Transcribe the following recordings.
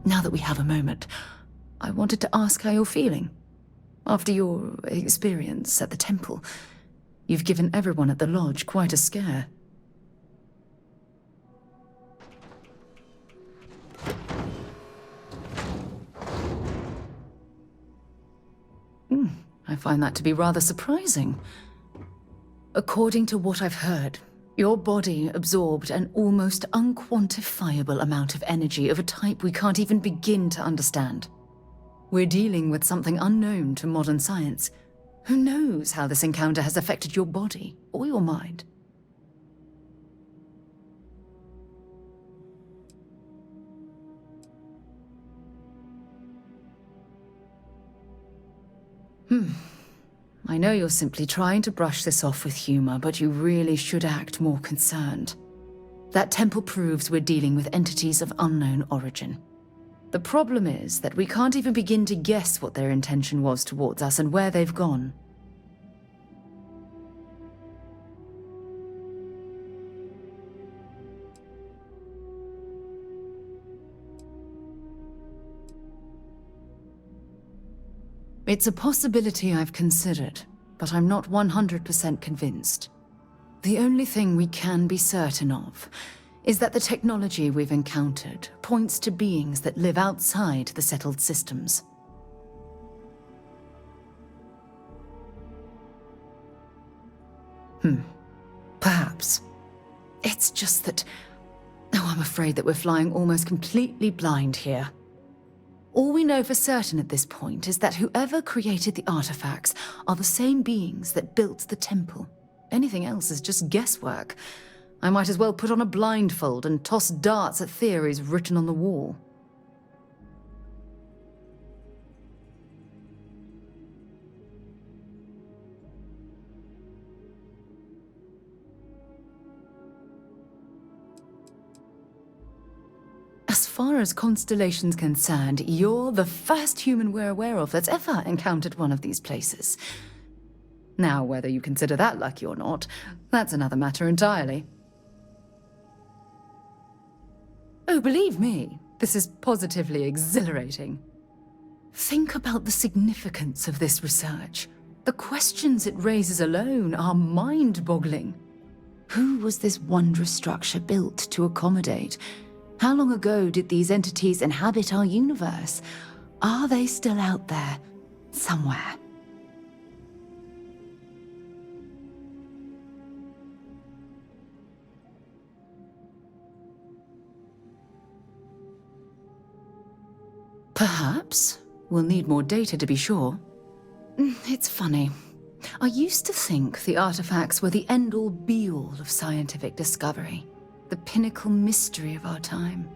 Now that we have a moment, I wanted to ask how you're feeling. After your experience at the temple, you've given everyone at the lodge quite a scare. I find that to be rather surprising. According to what I've heard, your body absorbed an almost unquantifiable amount of energy of a type we can't even begin to understand. We're dealing with something unknown to modern science. Who knows how this encounter has affected your body or your mind? I know you're simply trying to brush this off with humor, but you really should act more concerned. That temple proves we're dealing with entities of unknown origin. The problem is that we can't even begin to guess what their intention was towards us and where they've gone. It's a possibility I've considered, but I'm not 100% convinced. The only thing we can be certain of is that the technology we've encountered points to beings that live outside the settled systems. Perhaps. It's just that... Oh, I'm afraid that we're flying almost completely blind here. All we know for certain at this point is that whoever created the artifacts are the same beings that built the temple. Anything else is just guesswork. I might as well put on a blindfold and toss darts at theories written on the wall. As far as Constellation's concerned, you're the first human we're aware of that's ever encountered one of these places. Now, whether you consider that lucky or not, that's another matter entirely. Oh, believe me, this is positively exhilarating. Think about the significance of this research. The questions it raises alone are mind-boggling. Who was this wondrous structure built to accommodate? How long ago did these entities inhabit our universe? Are they still out there, somewhere? Perhaps. We'll need more data to be sure. It's funny. I used to think the artifacts were the end-all be-all of scientific discovery. The pinnacle mystery of our time.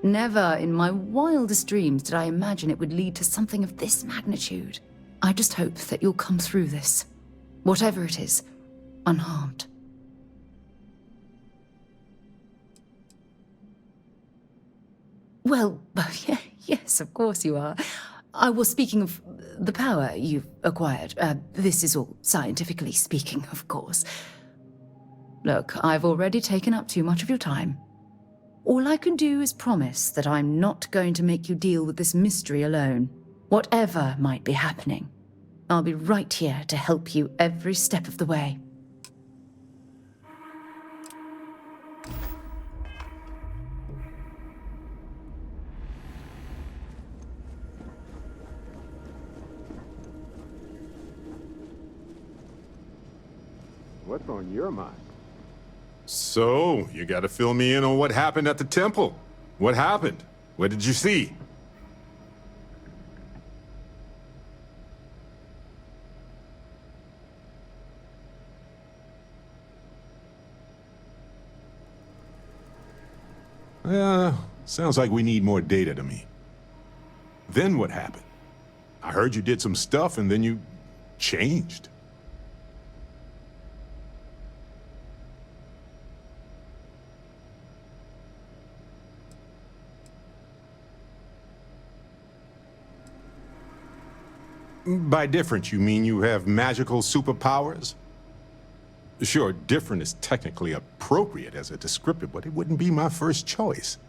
Never in my wildest dreams did I imagine it would lead to something of this magnitude. I just hope that you'll come through this, whatever it is, unharmed. Well, yes, of course you are. I was speaking of the power you've acquired. This is all scientifically speaking, of course. Look, I've already taken up too much of your time. All I can do is promise that I'm not going to make you deal with this mystery alone. Whatever might be happening, I'll be right here to help you every step of the way. What's on your mind? So, you gotta fill me in on what happened at the temple. What happened? What did you see? Sounds like we need more data to me. Then what happened? I heard you did some stuff and then you changed. By different, you mean you have magical superpowers? Sure, different is technically appropriate as a descriptor, but it wouldn't be my first choice.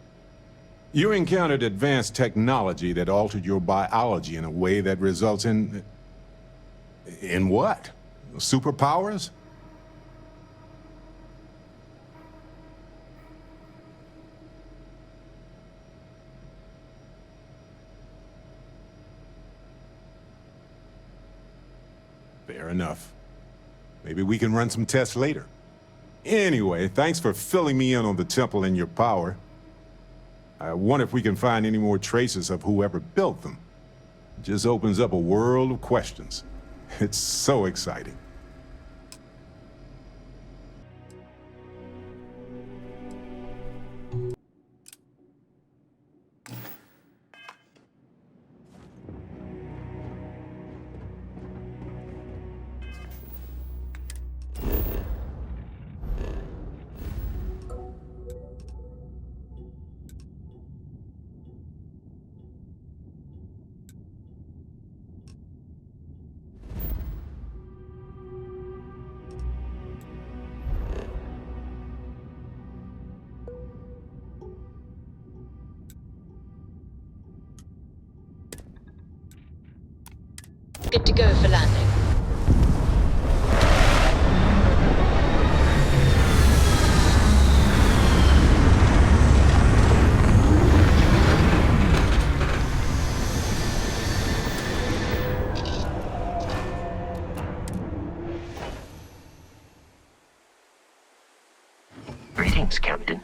You encountered advanced technology that altered your biology in a way that results in... In what? Superpowers? Fair enough. Maybe we can run some tests later. Anyway, thanks for filling me in on the temple and your power. I wonder if we can find any more traces of whoever built them. It just opens up a world of questions. It's so exciting. Good to go for landing. Greetings, Captain.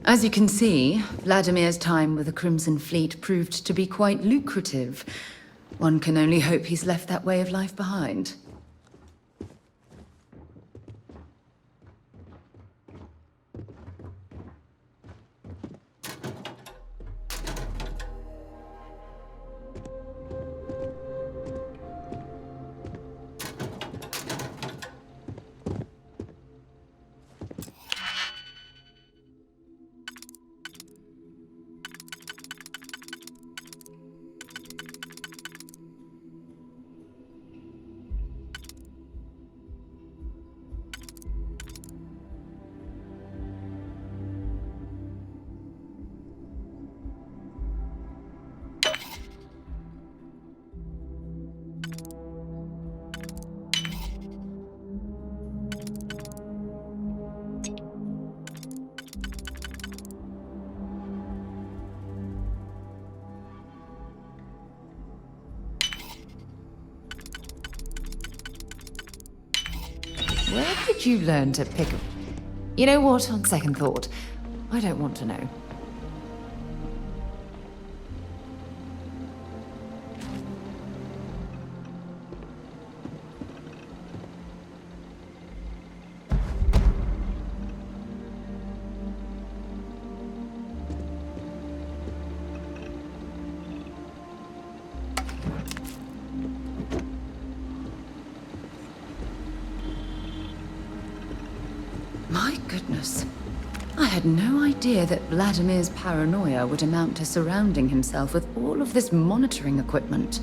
As you can see, Vladimir's time with the Crimson Fleet proved to be quite lucrative. One can only hope he's left that way of life behind. Where did you learn to pick a... You know what, on second thought, I don't want to know. My goodness. I had no idea that Vladimir's paranoia would amount to surrounding himself with all of this monitoring equipment.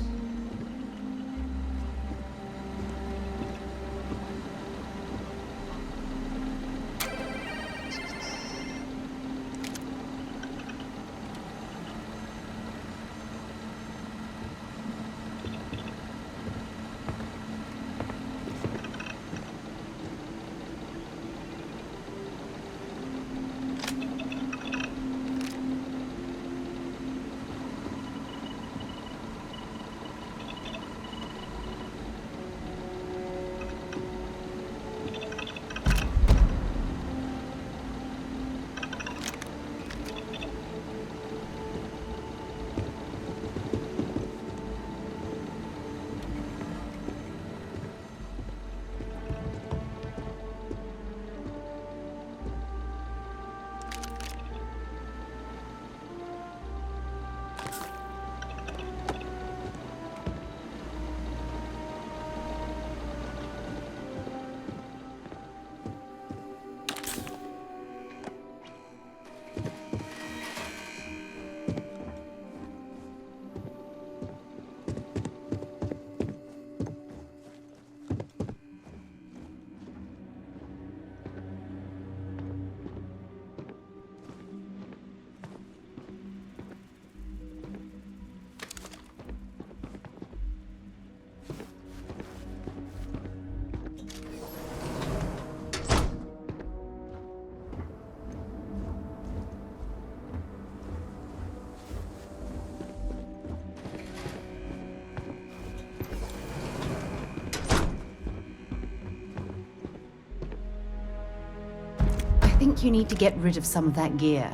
think you need to get rid of some of that gear.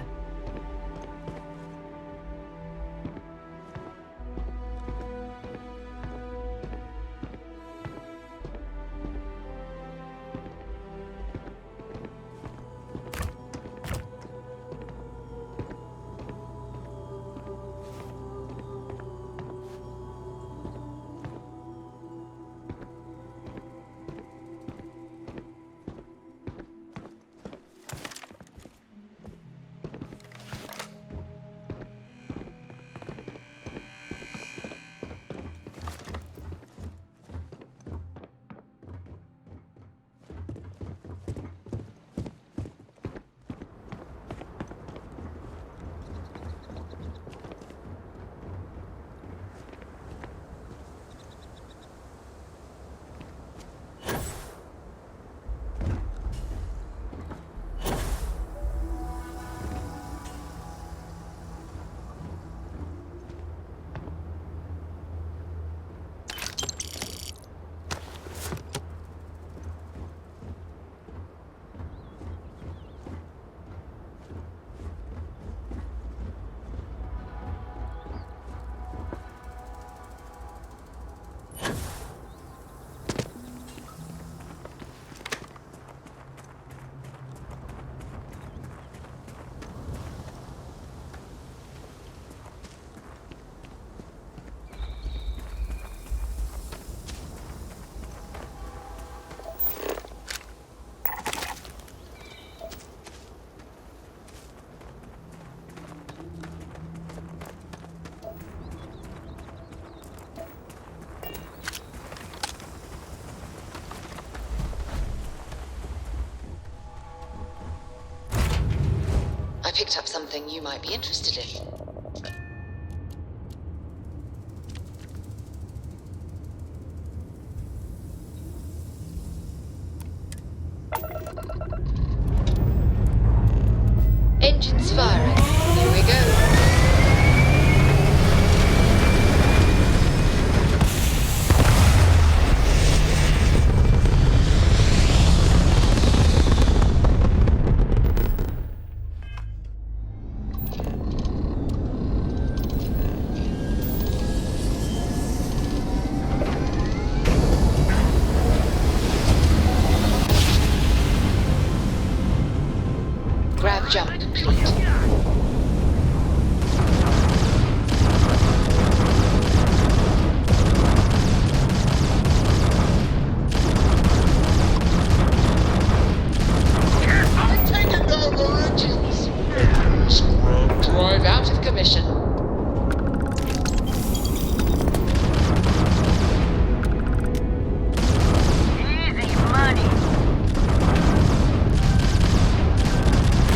I picked up something you might be interested in. Engines firing. Here we go. Grab jump complete. I'm taking down the engines. Scrub drive out of commission. Easy money.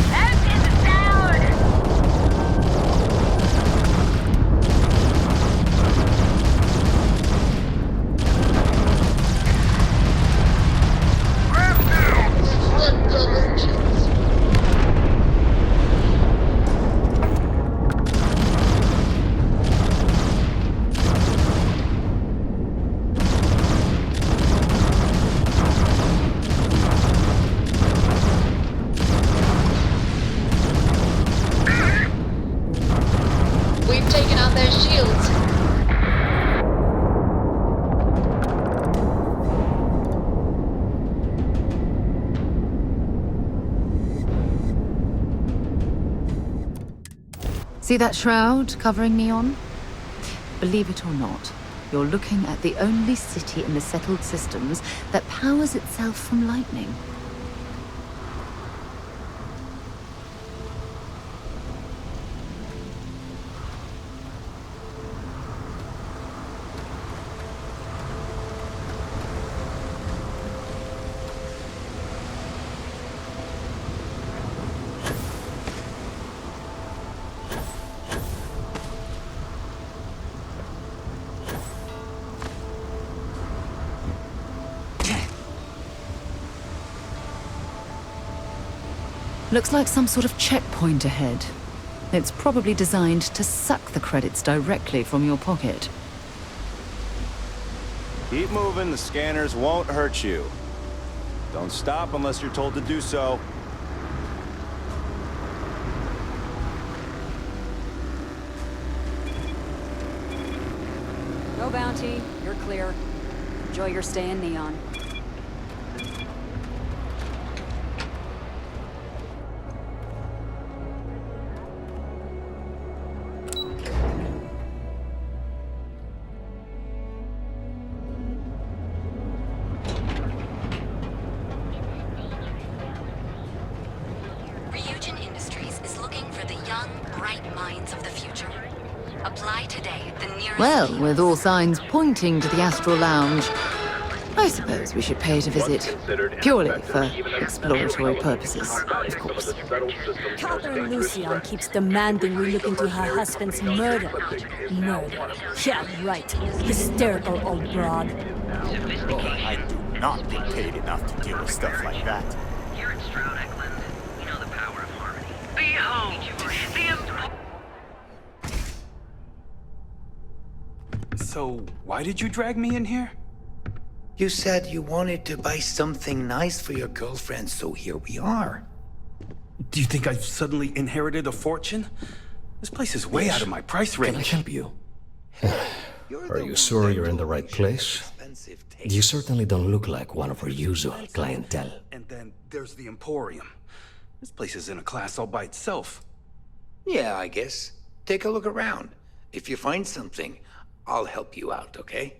Engines down. Front the engines. We've taken out their shields. See that shroud covering me on? Believe it or not, you're looking at the only city in the settled systems that powers itself from lightning. Looks like some sort of checkpoint ahead. It's probably designed to suck the credits directly from your pocket. Keep moving, the scanners won't hurt you. Don't stop unless you're told to do so. No bounty. You're clear. Enjoy your stay in Neon. Ryujin Industries is looking for the young, bright minds of the future. Apply today at the nearest... Well, with all signs pointing to the Astral Lounge, I suppose we should pay it a visit. Purely for exploratory purposes, of course. Catherine Lucian keeps demanding we look into her husband's murder. Murder. Yeah, right. Hysterical old broad. I do not get paid enough to deal with stuff like that. Here at Stroud Eklund, you know the power of harmony. Behold, So, why did you drag me in here? You said you wanted to buy something nice for your girlfriend, so here we are. Do you think I've suddenly inherited a fortune? This place is way out of my price range. Can I help you? Are you sure you're in the right place? You certainly don't look like one of our usual clientele. And then there's the Emporium. This place is in a class all by itself. Yeah, I guess. Take a look around. If you find something, I'll help you out, okay?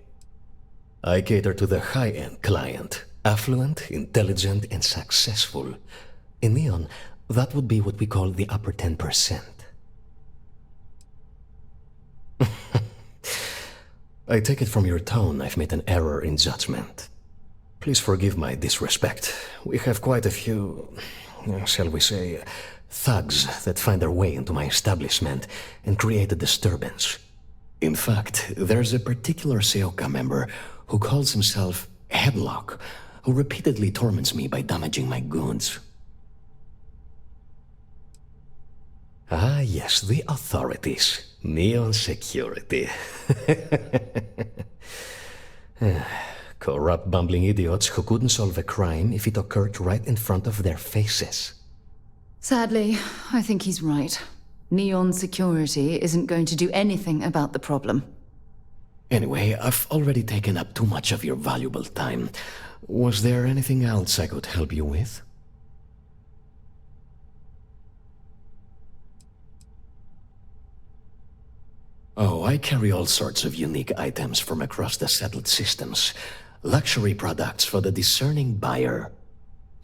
I cater to the high-end client. Affluent, intelligent, and successful. In Neon, that would be what we call the upper 10%. I take it from your tone I've made an error in judgment. Please forgive my disrespect. We have quite a few, shall we say, thugs that find their way into my establishment and create a disturbance. In fact, there's a particular Seoka member who calls himself Headlock, who repeatedly torments me by damaging my goods. Ah, yes, the authorities. Neon security. Corrupt, bumbling idiots who couldn't solve a crime if it occurred right in front of their faces. Sadly, I think he's right. Neon security isn't going to do anything about the problem. Anyway, I've already taken up too much of your valuable time. Was there anything else I could help you with? Oh, I carry all sorts of unique items from across the settled systems. Luxury products for the discerning buyer.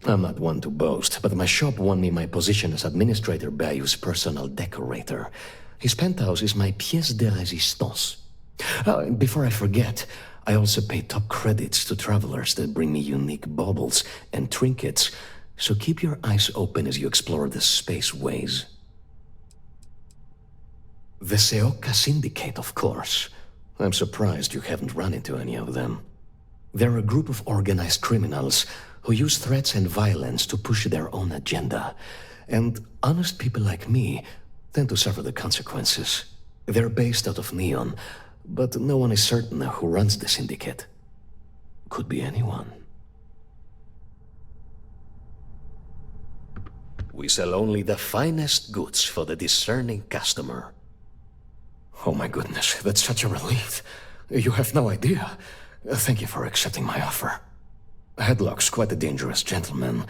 I'm not one to boast, but my shop won me my position as Administrator Bayou's personal decorator. His penthouse is my pièce de résistance. Before I forget, I also pay top credits to travelers that bring me unique baubles and trinkets, so keep your eyes open as you explore the spaceways. The Seoka Syndicate, of course. I'm surprised you haven't run into any of them. They're a group of organized criminals who use threats and violence to push their own agenda. And honest people like me tend to suffer the consequences. They're based out of Neon, but no one is certain who runs the syndicate. Could be anyone. We sell only the finest goods for the discerning customer. Oh my goodness, that's such a relief. You have no idea. Thank you for accepting my offer. Headlock's quite a dangerous gentleman.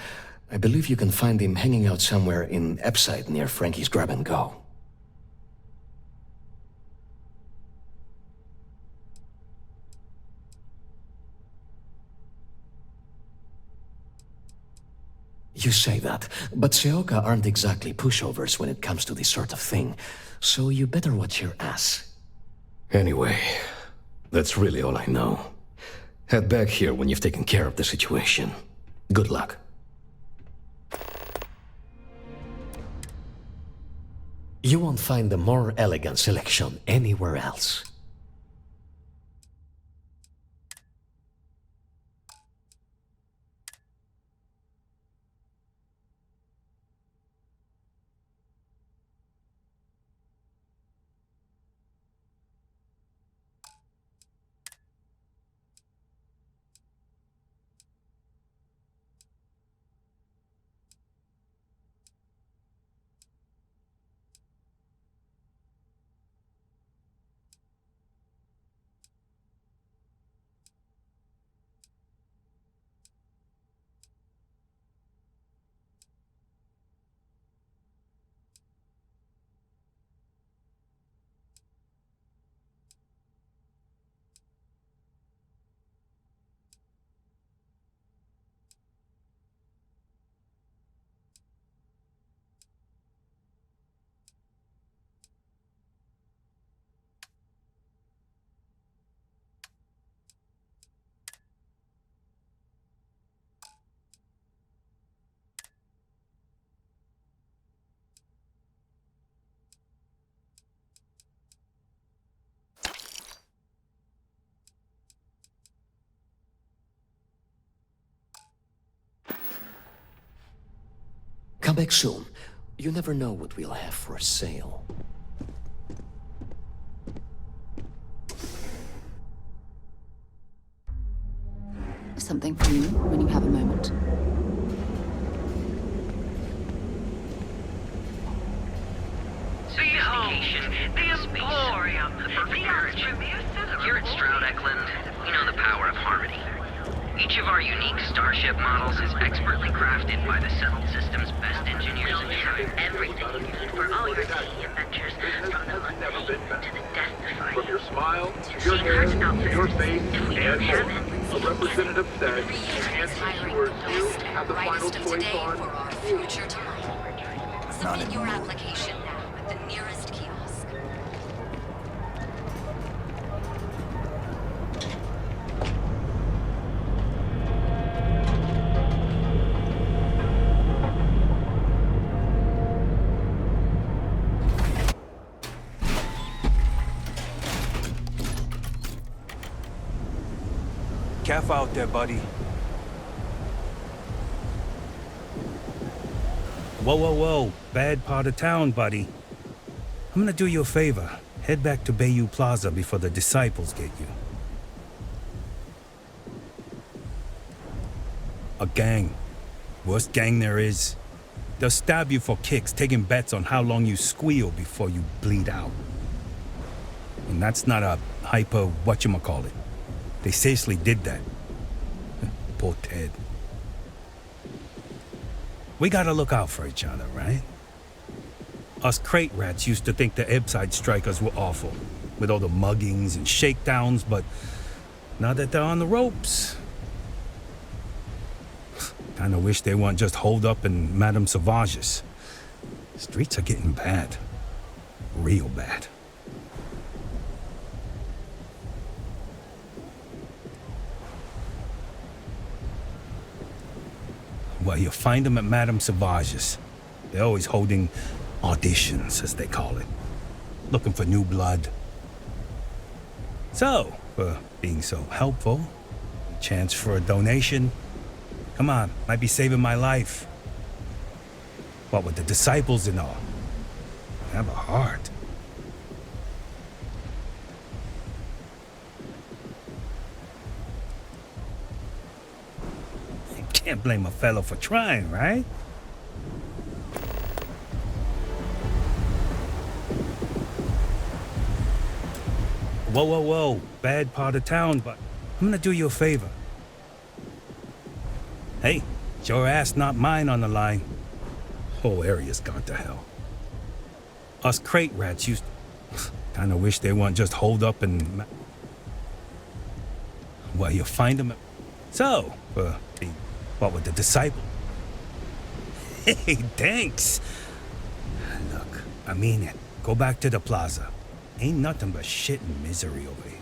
I believe you can find him hanging out somewhere in Epside near Frankie's Grab and Go. You say that, but Seoka aren't exactly pushovers when it comes to this sort of thing, so you better watch your ass. Anyway, that's really all I know. Head back here when you've taken care of the situation. Good luck. You won't find a more elegant selection anywhere else. Come back soon. You never know what we'll have for sale. Something for you when you have a moment. Behold, the Emporium, the attributes of the Here at Stroud Eklund, we know the power of harmony. Each of our unique starship models is expertly crafted by the settled system's best engineers and designers. Everything you need for all your sea adventures, from the mundane to the death-defying. From your smile, your hair, your face, and more. A representative said, enhancing towards you have the final Brightest of choice today on for our you. future tomorrow. Submit your application now at the nearest kiosk. Careful out there, buddy. Whoa, whoa, whoa. Bad part of town, buddy. I'm gonna do you a favor. Head back to Bayou Plaza before the disciples get you. A gang. Worst gang there is. They'll stab you for kicks, taking bets on how long you squeal before you bleed out. And that's not a hyper whatchamacallit. They seriously did that. Poor Ted. We gotta look out for each other, right? Us crate rats used to think the Ebbside strikers were awful, with all the muggings and shakedowns, but now that they're on the ropes, kinda wish they weren't just holed up in Madame Sauvage's. Streets are getting bad. Real bad. Well, you'll find them at Madame Sauvage's. They're always holding auditions, as they call it. Looking for new blood. So, for being so helpful, a chance for a donation. Come on, might be saving my life. What with the disciples and all. Have a heart. Can't blame a fellow for trying, right? Whoa, whoa, whoa. Bad part of town, but I'm gonna do you a favor. Hey, it's your ass, not mine on the line. Whole area's gone to hell. Us crate rats used kinda wish they weren't just holed up in... Well, you'll find them at... So, what with the disciple? Hey, thanks. Look, I mean it. Go back to the plaza. Ain't nothing but shit and misery over here.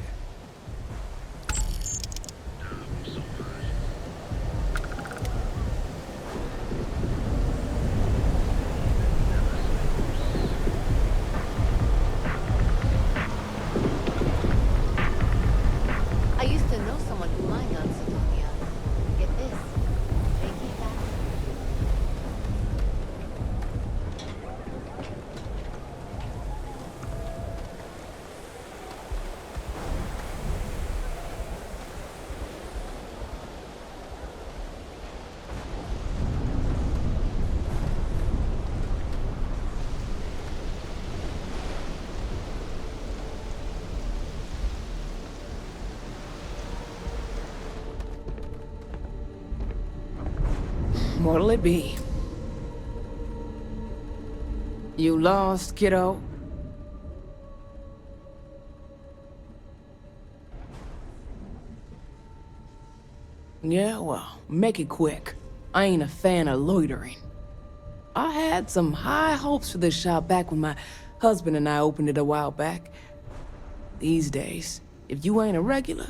I used to know someone who mined on Sotonia. Get this. They came back. What'll it be? You lost, kiddo? Yeah, well, make it quick. I ain't a fan of loitering. I had some high hopes for this shop back when my husband and I opened it a while back. These days, if you ain't a regular,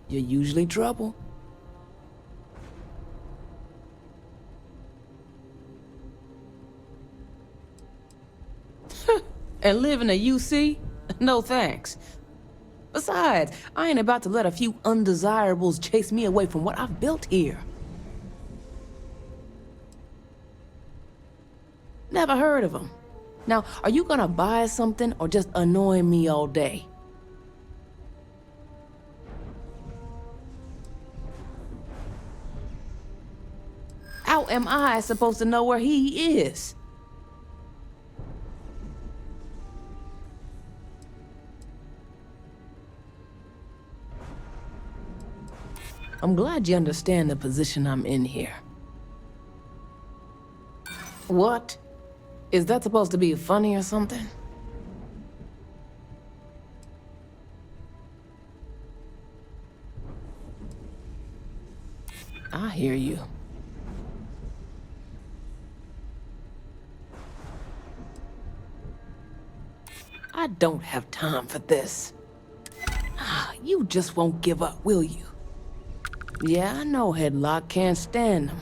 you're usually trouble. And live in a UC? No thanks. Besides, I ain't about to let a few undesirables chase me away from what I've built here. Never heard of him. Now, are you gonna buy something or just annoy me all day? How am I supposed to know where he is? I'm glad you understand the position I'm in here. What? Is that supposed to be funny or something? I hear you. I don't have time for this. You just won't give up, will you? Yeah, I know Headlock can't stand them.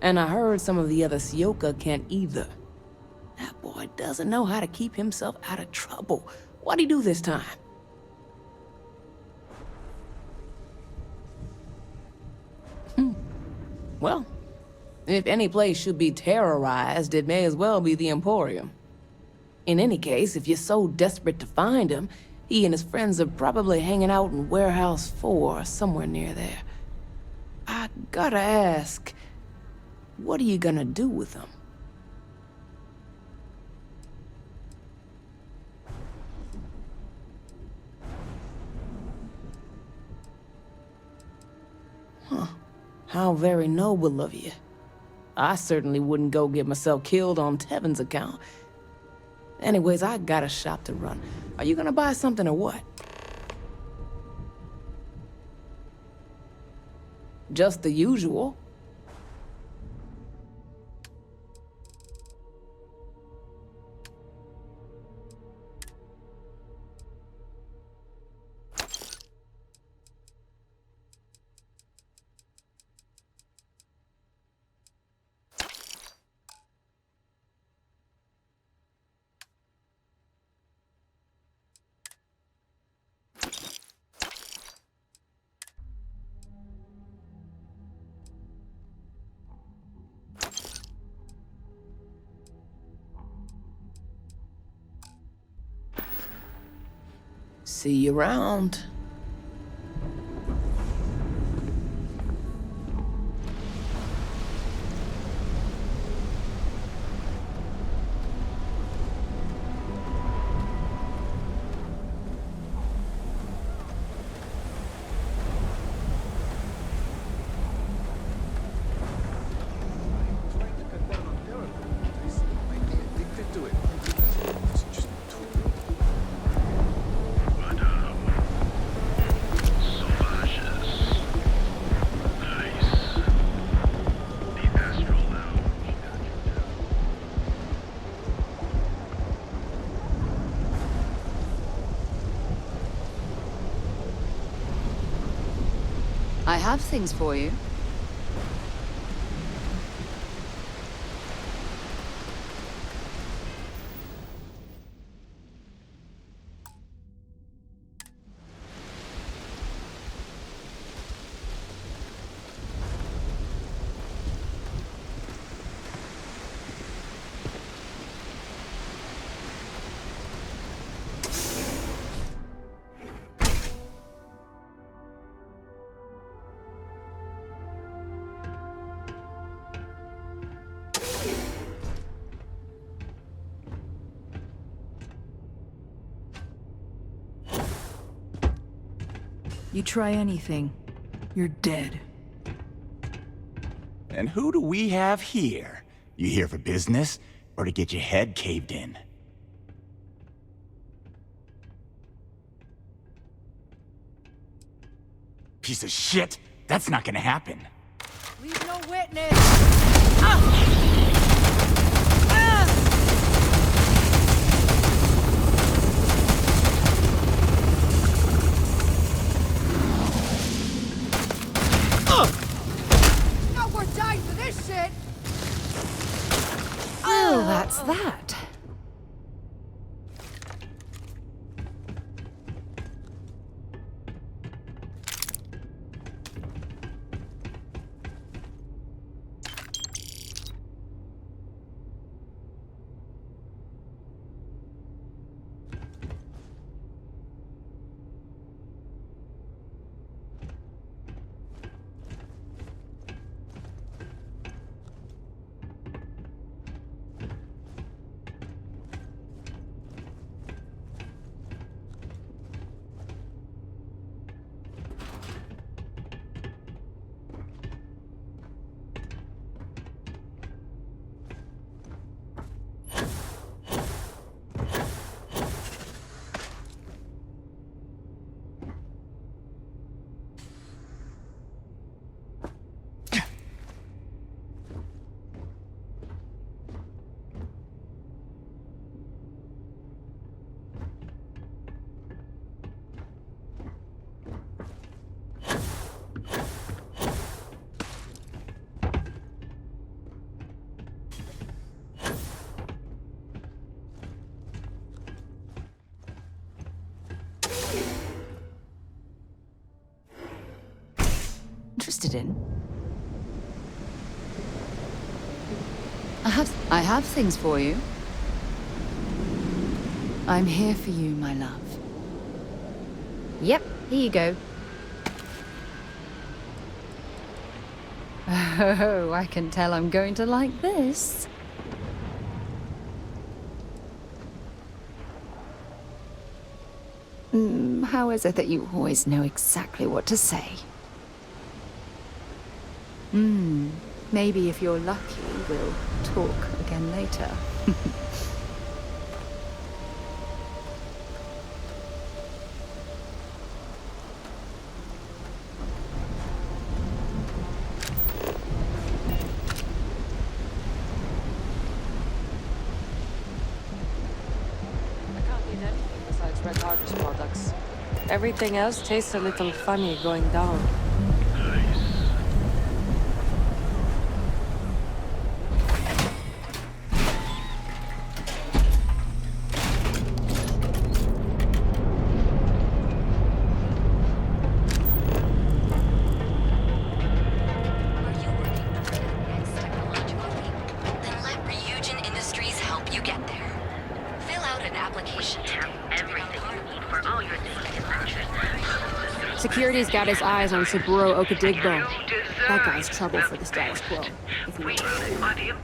And I heard some of the other Sioka can't either. That boy doesn't know how to keep himself out of trouble. What'd he do this time? Well, if any place should be terrorized, it may as well be the Emporium. In any case, if you're so desperate to find him, he and his friends are probably hanging out in Warehouse 4 or somewhere near there. I gotta ask, what are you gonna do with him? Huh. How very noble of you. I certainly wouldn't go get myself killed on Tevin's account. Anyways, I got a shop to run. Are you gonna buy something or what? Just the usual. See you around. I have things for you. You try anything, you're dead. And who do we have here? You here for business, or to get your head caved in? Piece of shit! That's not gonna happen. Leave no witness! Ah! Not worth dying for this shit! Well, that's that. interested in? I have things for you. I'm here for you, my love. Yep, here you go. Oh, I can tell I'm going to like this. How is it that you always know exactly what to say? Maybe if you're lucky, we'll talk again later. Red Harvest products. Everything else tastes a little funny going down. Security's got his eyes on Saburo Okadigbo. That guy's trouble for the status quo. If you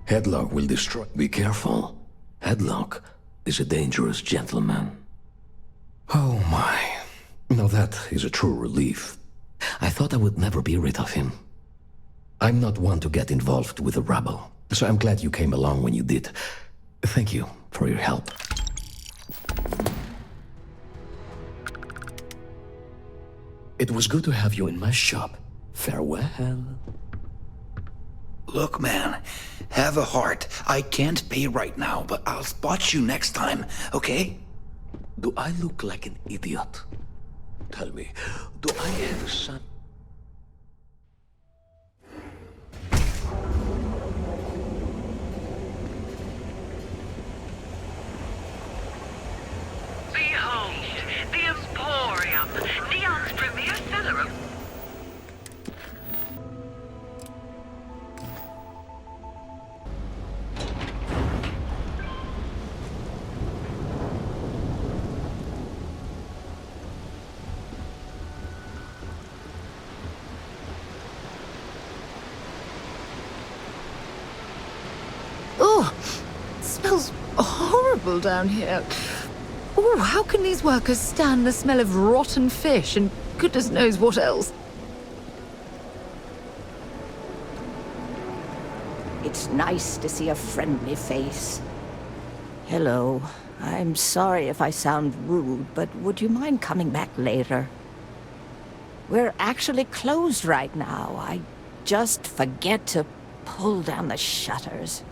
Headlock will destroy. Be careful. Headlock is a dangerous gentleman. Oh my. Now that is a true relief. I thought I would never be rid of him. I'm not one to get involved with the rabble, so I'm glad you came along when you did. Thank you for your help. It was good to have you in my shop. Farewell. Look, man, have a heart. I can't pay right now, but I'll spot you next time, okay? Do I look like an idiot? Tell me, do I have a son? Behold, the Emporium, Neon's premier seller of... Oh, smells horrible down here. Oh, how can these workers stand the smell of rotten fish and goodness knows what else? It's nice to see a friendly face. Hello. I'm sorry if I sound rude, but would you mind coming back later? We're actually closed right now. I just forget to pull down the shutters.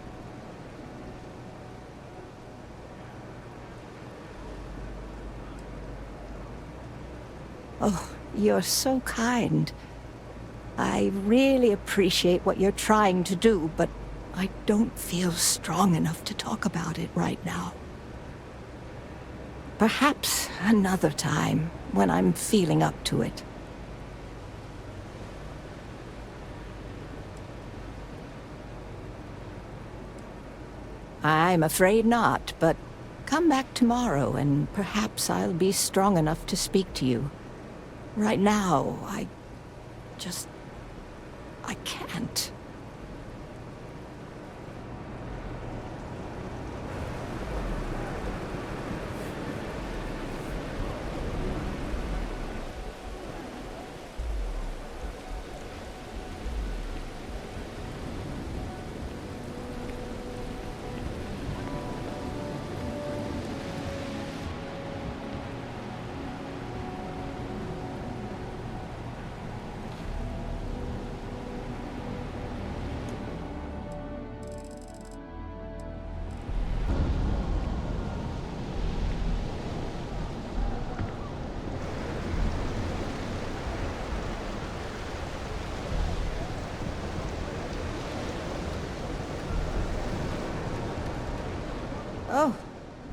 Oh, you're so kind. I really appreciate what you're trying to do, but I don't feel strong enough to talk about it right now. Perhaps another time, when I'm feeling up to it. I'm afraid not, but come back tomorrow and perhaps I'll be strong enough to speak to you. Right now, I can't.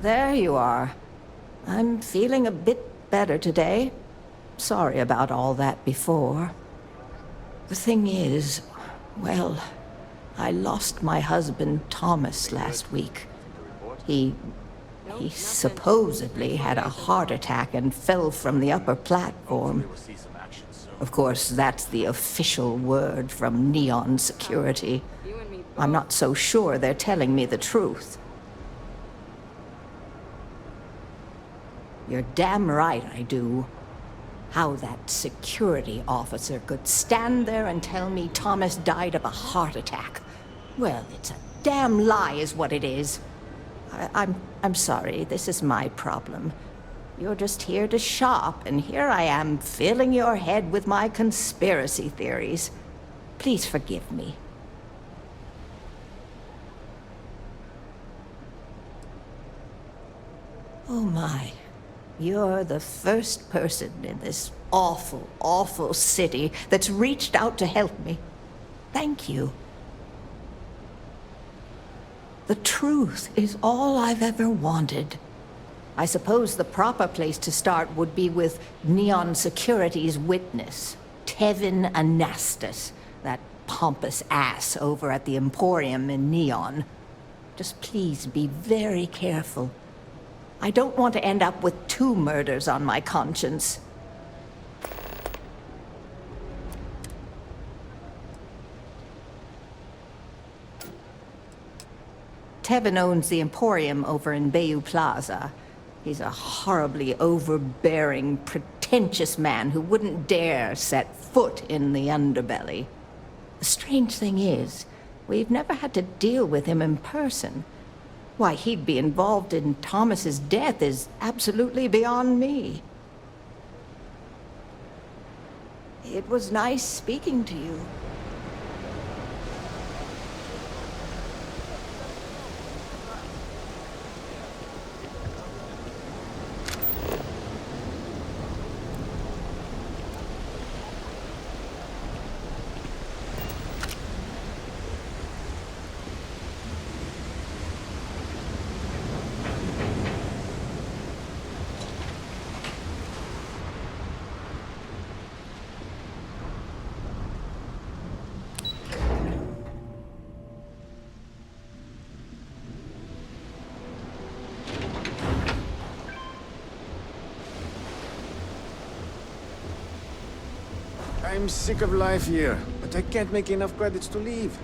there you are. I'm feeling a bit better today. Sorry about all that before. The thing is, well, I lost my husband Thomas last week. He supposedly had a heart attack and fell from the upper platform. Of course, that's the official word from Neon Security. I'm not so sure they're telling me the truth. You're damn right I do. How that security officer could stand there and tell me Thomas died of a heart attack. Well, it's a damn lie is what it is. I'm sorry, this is my problem. You're just here to shop, and here I am filling your head with my conspiracy theories. Please forgive me. Oh my. You're the first person in this awful, awful city that's reached out to help me. Thank you. The truth is all I've ever wanted. I suppose the proper place to start would be with Neon Security's witness, Tevin Anastas, that pompous ass over at the Emporium in Neon. Just please be very careful. I don't want to end up with 2 murders on my conscience. Tevin owns the Emporium over in Bayou Plaza. He's a horribly overbearing, pretentious man who wouldn't dare set foot in the underbelly. The strange thing is, we've never had to deal with him in person. Why he'd be involved in Thomas's death is absolutely beyond me. It was nice speaking to you. I'm sick of life here, but I can't make enough credits to leave.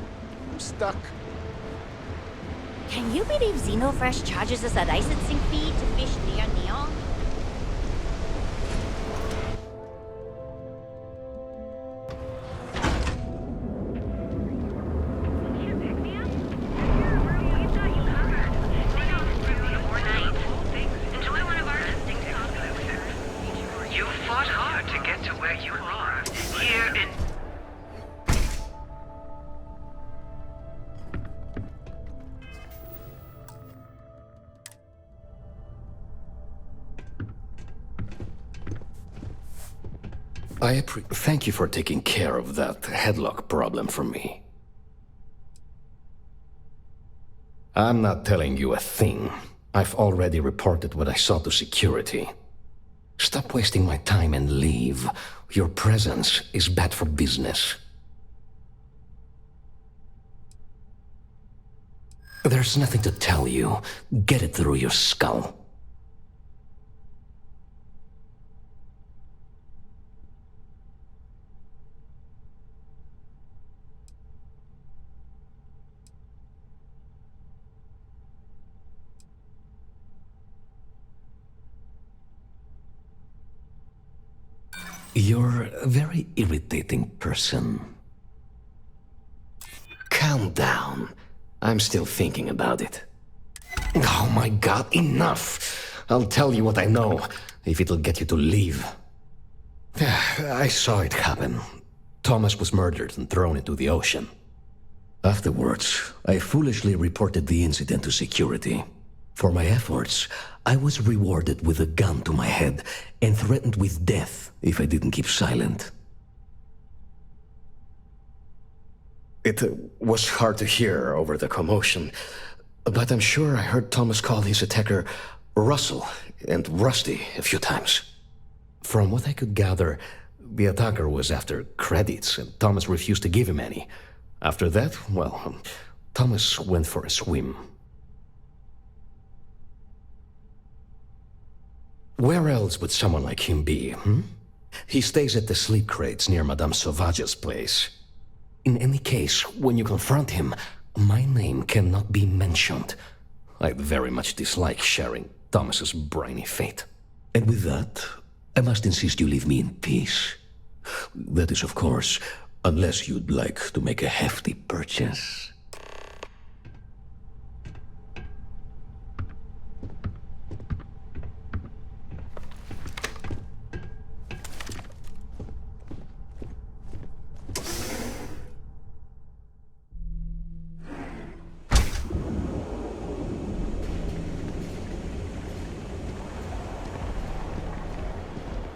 I'm stuck. Can you believe Xenofresh charges us a licensing fee to fish near Neon? You fought hard to get to where you are. Here in... Thank you for taking care of that headlock problem for me. I'm not telling you a thing. I've already reported what I saw to security. Stop wasting my time and leave. Your presence is bad for business. There's nothing to tell you. Get it through your skull. You're a very irritating person. Calm down. I'm still thinking about it. Oh my god, enough! I'll tell you what I know, if it'll get you to leave. I saw it happen. Thomas was murdered and thrown into the ocean. Afterwards, I foolishly reported the incident to security. For my efforts, I was rewarded with a gun to my head and threatened with death if I didn't keep silent. It was hard to hear over the commotion. But I'm sure I heard Thomas call his attacker Russell and Rusty a few times. From what I could gather, the attacker was after credits, and Thomas refused to give him any. After that, well, Thomas went for a swim. Where else would someone like him be, He stays at the sleep crates near Madame Sauvage's place. In any case, when you confront him, my name cannot be mentioned. I very much dislike sharing Thomas's briny fate. And with that, I must insist you leave me in peace. That is, of course, unless you'd like to make a hefty purchase.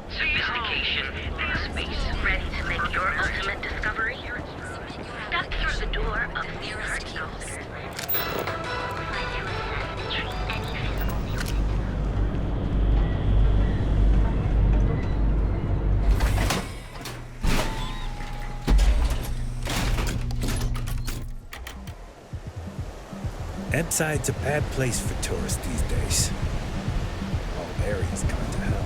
Sophistication in space. Ready to make your ultimate discovery? Step through the door of the heart officer. Treat any physical mutant. Ebside's a bad place for tourists these days. All areas gone to hell.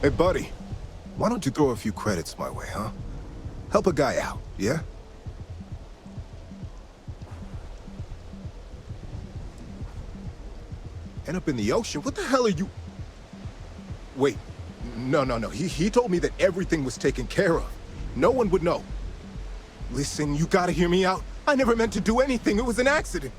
Hey, buddy. Why don't you throw a few credits my way, huh? Help a guy out, yeah? End up in the ocean? What the hell are you... Wait. No. He told me that everything was taken care of. No one would know. Listen, you gotta hear me out. I never meant to do anything. It was an accident.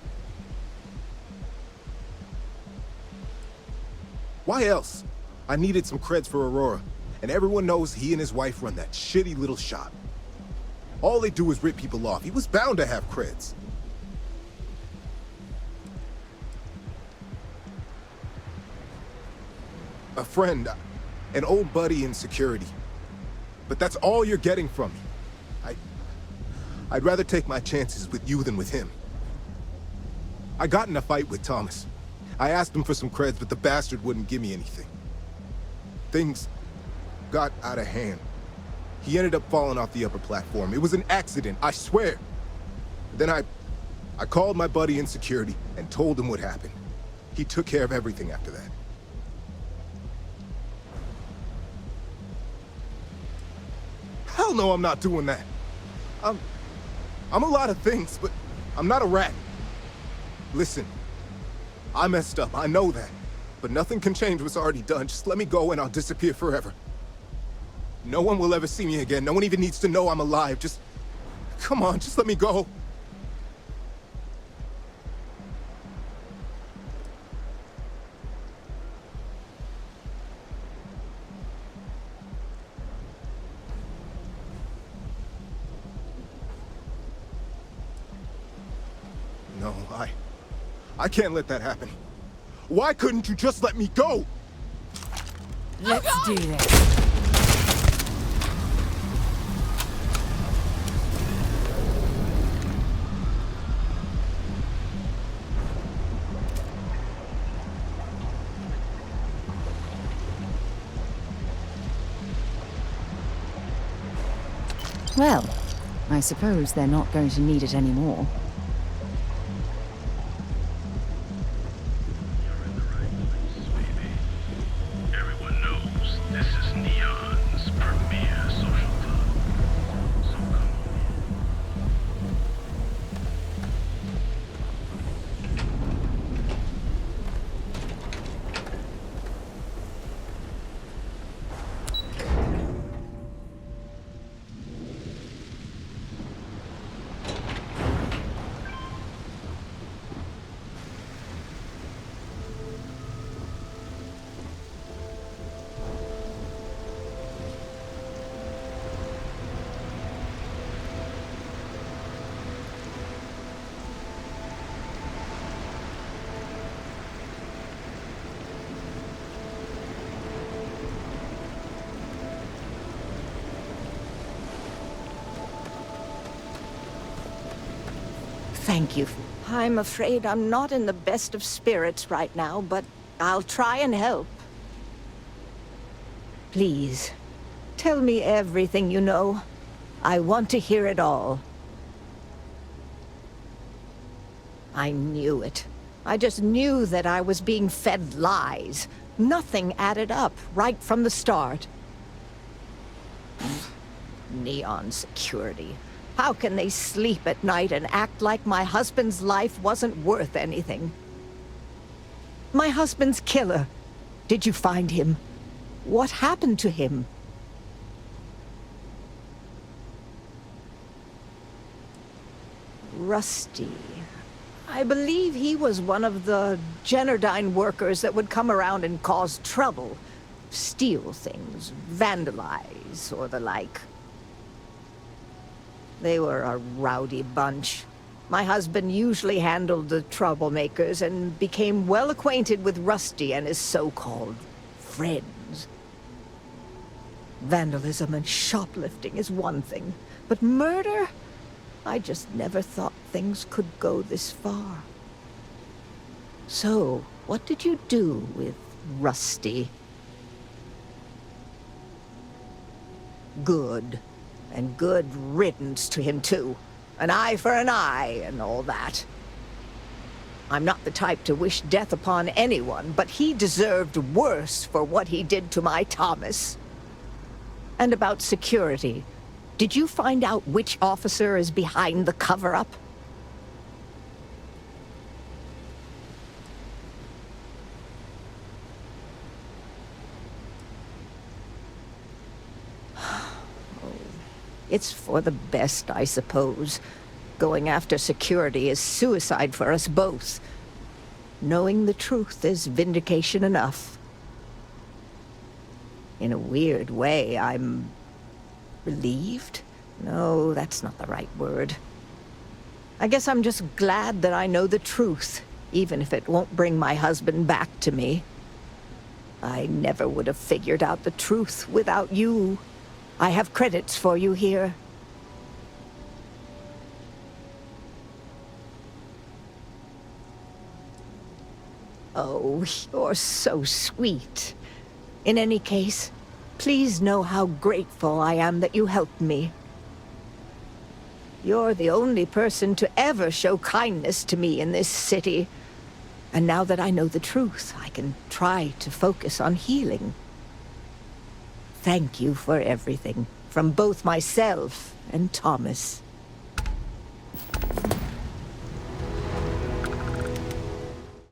Why else? I needed some creds for Aurora, and everyone knows he and his wife run that shitty little shop. All they do is rip people off. He was bound to have creds. A friend, an old buddy in security. But that's all you're getting from me. I'd rather take my chances with you than with him. I got in a fight with Thomas. I asked him for some creds, but the bastard wouldn't give me anything. Things got out of hand. He ended up falling off the upper platform. It was an accident, I swear. Then I called my buddy in security and told him what happened. He took care of everything after that. Hell no, I'm not doing that. I'm a lot of things, but I'm not a rat. Listen, I messed up, I know that. But nothing can change what's already done. Just let me go and I'll disappear forever. No one will ever see me again. No one even needs to know I'm alive. Just... come on, just let me go. No, I can't let that happen. Why couldn't you just let me go? Let's do this. Well, I suppose they're not going to need it anymore. Thank you. I'm afraid I'm not in the best of spirits right now, but I'll try and help. Please, tell me everything you know. I want to hear it all. I knew it. I just knew that I was being fed lies. Nothing added up right from the start. Neon security. How can they sleep at night and act like my husband's life wasn't worth anything? My husband's killer. Did you find him? What happened to him? Rusty. I believe he was one of the Generdyne workers that would come around and cause trouble. Steal things, vandalize, or the like. They were a rowdy bunch. My husband usually handled the troublemakers and became well acquainted with Rusty and his so-called friends. Vandalism and shoplifting is one thing, but murder? I just never thought things could go this far. So, what did you do with Rusty? Good. And good riddance to him, too. An eye for an eye and all that. I'm not the type to wish death upon anyone, but he deserved worse for what he did to my Thomas. And about security. Did you find out which officer is behind the cover-up? It's for the best, I suppose. Going after security is suicide for us both. Knowing the truth is vindication enough. In a weird way, I'm relieved? No, that's not the right word. I guess I'm just glad that I know the truth, even if it won't bring my husband back to me. I never would have figured out the truth without you. I have credits for you here. Oh, you're so sweet. In any case, please know how grateful I am that you helped me. You're the only person to ever show kindness to me in this city. And now that I know the truth, I can try to focus on healing. Thank you for everything, from both myself and Thomas.